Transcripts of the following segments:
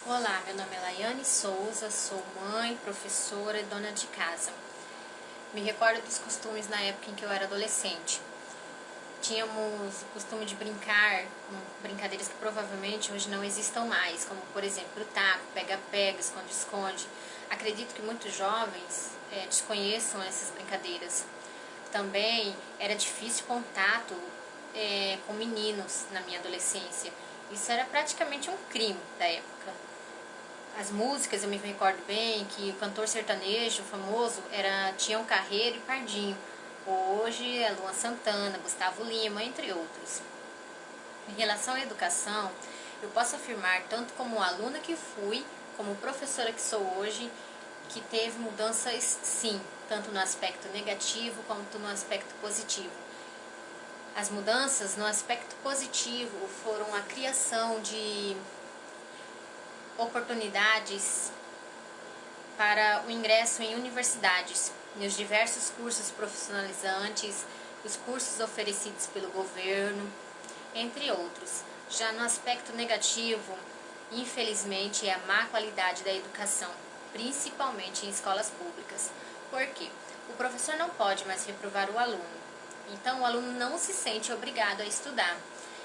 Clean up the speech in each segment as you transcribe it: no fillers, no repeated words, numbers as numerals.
Olá, meu nome é Laiane Souza, sou mãe, professora e dona de casa. Me recordo dos costumes na época em que eu era adolescente. Tínhamos o costume de brincar com brincadeiras que provavelmente hoje não existam mais, como por exemplo o taco, pega-pega, esconde-esconde. Acredito que muitos jovens desconheçam essas brincadeiras. Também era difícil contato com meninos na minha adolescência. Isso era praticamente um crime da época. As músicas, eu me recordo bem que o cantor sertanejo famoso era Tião Carreiro e Pardinho. Hoje é Luan Santana, Gustavo Lima, entre outros. Em relação à educação, eu posso afirmar, tanto como aluna que fui, como professora que sou hoje, que teve mudanças sim, tanto no aspecto negativo quanto no aspecto positivo. As mudanças no aspecto positivo foram a criação de oportunidades para o ingresso em universidades, nos diversos cursos profissionalizantes, os cursos oferecidos pelo governo, entre outros. Já no aspecto negativo, infelizmente, é a má qualidade da educação, principalmente em escolas públicas. Por quê? O professor não pode mais reprovar o aluno, então o aluno não se sente obrigado a estudar.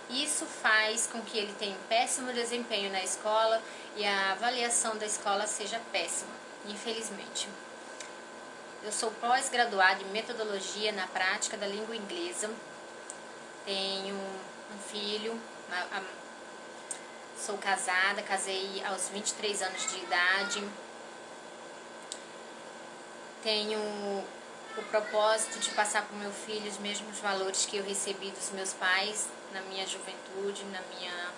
Isso faz com que ele tenha um péssimo desempenho na escola e a avaliação da escola seja péssima, infelizmente. Eu sou pós-graduada em metodologia na prática da língua inglesa, tenho um filho, sou casada, casei aos 23 anos de idade, tenho o propósito de passar para o meu filho os mesmos valores que eu recebi dos meus pais na minha juventude, na minha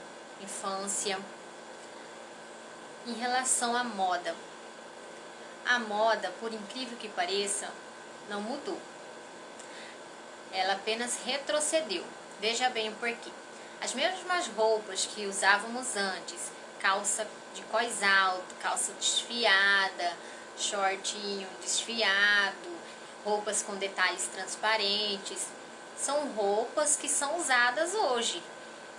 infância. Em relação à moda, a moda, por incrível que pareça, não mudou. Ela apenas retrocedeu. Veja bem o porquê. As mesmas roupas que usávamos antes, calça de cós alto, calça desfiada, shortinho desfiado, roupas com detalhes transparentes, são roupas que são usadas hoje.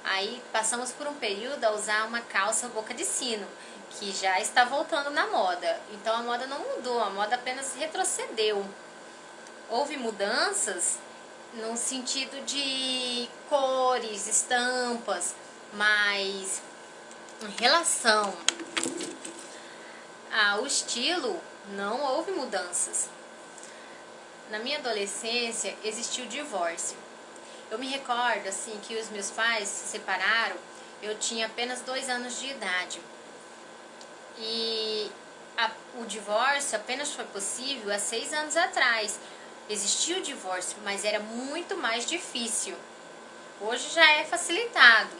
Aí passamos por um período a usar uma calça boca de sino, que já está voltando na moda. Então a moda não mudou, a moda apenas retrocedeu. Houve mudanças no sentido de cores, estampas, mas em relação ao estilo, não houve mudanças. Na minha adolescência existiu o divórcio. Eu me recordo assim que os meus pais se separaram, eu tinha apenas 2 anos de idade. E o divórcio apenas foi possível há 6 anos atrás. Existia o divórcio, mas era muito mais difícil. Hoje já é facilitado.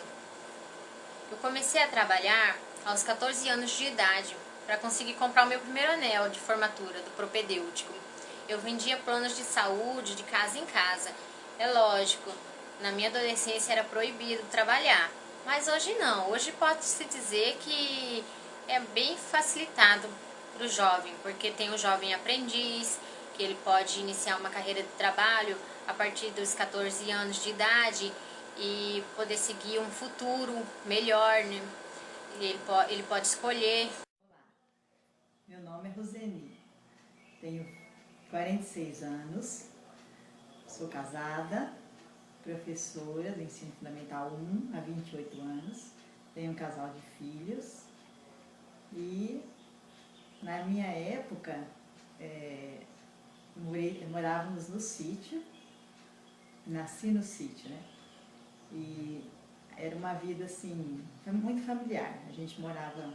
Eu comecei a trabalhar aos 14 anos de idade para conseguir comprar o meu primeiro anel de formatura do propedêutico. Eu vendia planos de saúde de casa em casa. É lógico, na minha adolescência era proibido trabalhar, mas hoje não. Hoje pode-se dizer que é bem facilitado para o jovem, porque tem o jovem aprendiz, que ele pode iniciar uma carreira de trabalho a partir dos 14 anos de idade e poder seguir um futuro melhor, né? Ele pode escolher. Olá, meu nome é Roseni, tenho 46 anos, sou casada, professora do Ensino Fundamental 1 há 28 anos, tenho um casal de filhos e na minha época morávamos no sítio, nasci no sítio, né? E era uma vida assim, muito familiar, a gente morava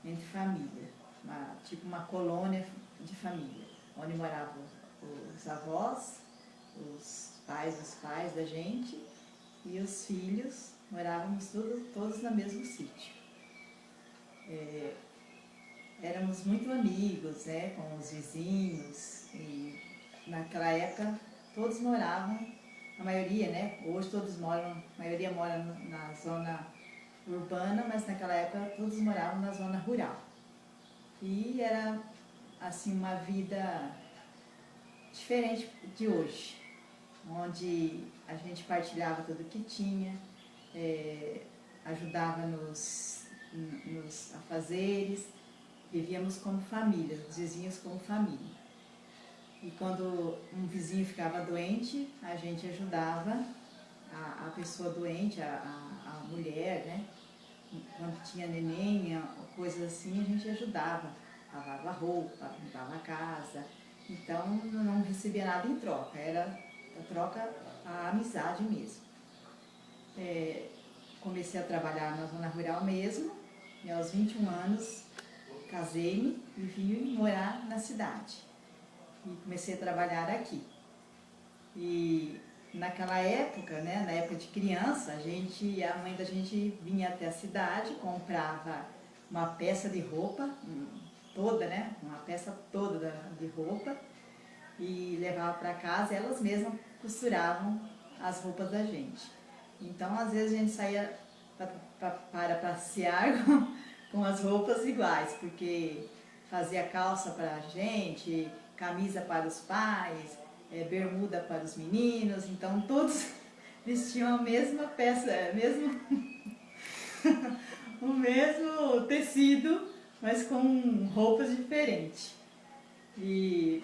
entre família, tipo uma colônia de família, onde moravam os avós, os pais da gente e os filhos, morávamos todos no mesmo sítio. Éramos muito amigos, né, com os vizinhos e naquela época todos moravam, a maioria, né, hoje todos moram, a maioria mora na zona urbana, mas naquela época todos moravam na zona rural. E era assim uma vida diferente de hoje, onde a gente partilhava tudo que tinha, ajudava nos afazeres, vivíamos como família, os vizinhos como família. E quando um vizinho ficava doente, a gente ajudava a pessoa doente, a mulher, né? Quando tinha neném, coisas assim, a gente ajudava, lavava roupa, limpava a casa. Então não recebia nada em troca, era a troca, a amizade mesmo. Comecei a trabalhar na zona rural mesmo, e aos 21 anos casei-me e vim morar na cidade. E comecei a trabalhar aqui. E naquela época, né, na época de criança, a mãe da gente vinha até a cidade, comprava uma peça de roupa, toda, né, uma peça toda de roupa, e levava para casa, elas mesmas costuravam as roupas da gente. Então, às vezes a gente saía para passear com as roupas iguais, porque fazia calça para a gente, camisa para os pais, bermuda para os meninos, então todos vestiam a mesma peça, o mesmo tecido, mas com roupas diferentes. E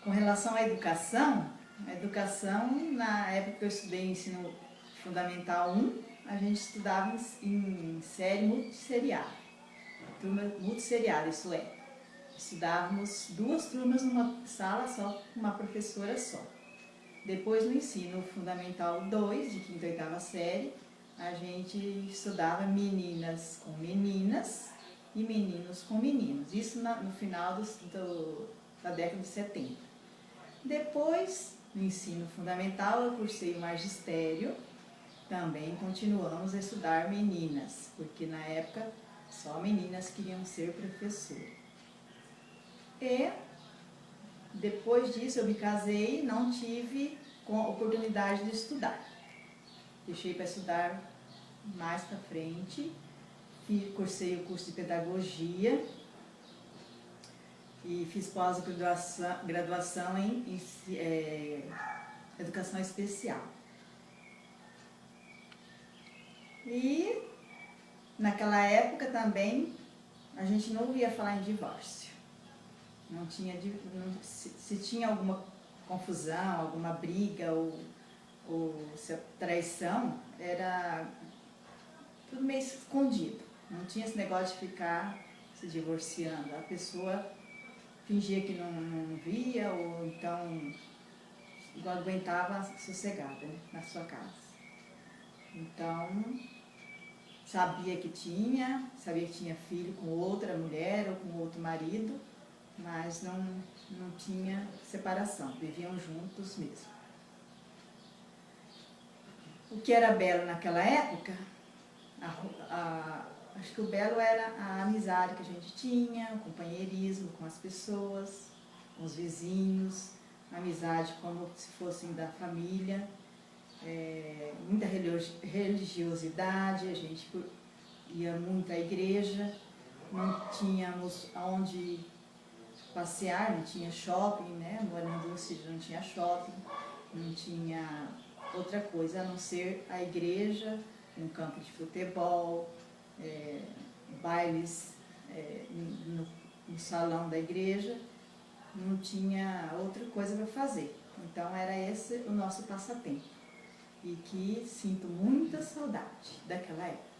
com relação à educação, na época que eu estudei ensino fundamental 1, a gente estudava em série multisseriada, turma multisseriada, isso é. Estudávamos 2 turmas numa sala só, com uma professora só. Depois, no ensino fundamental 2, de 5ª e 8ª série, a gente estudava meninas com meninas e meninos com meninos. Isso no final da década de 70. Depois, no ensino fundamental, eu cursei o magistério. Também continuamos a estudar meninas, porque na época só meninas queriam ser professoras. E depois disso eu me casei e não tive oportunidade de estudar. Deixei para estudar mais para frente, cursei o curso de pedagogia e fiz pós-graduação em educação especial. E naquela época também a gente não ouvia falar em divórcio. Não tinha, se tinha alguma confusão, alguma briga ou se traição, era tudo meio escondido. Não tinha esse negócio de ficar se divorciando. A pessoa fingia que não via ou então aguentava sossegada, né, na sua casa. Então, sabia que tinha filho com outra mulher ou com outro marido, mas não tinha separação, viviam juntos mesmo. O que era belo naquela época, acho que o belo era a amizade que a gente tinha, o companheirismo com as pessoas, com os vizinhos, a amizade como se fossem da família, muita religiosidade, a gente ia muito à igreja, não tínhamos aonde passear, não tinha shopping, né? Morando no sítio não tinha shopping, não tinha outra coisa a não ser a igreja, um campo de futebol, bailes no salão da igreja, não tinha outra coisa para fazer. Então era esse o nosso passatempo e que sinto muita saudade daquela época.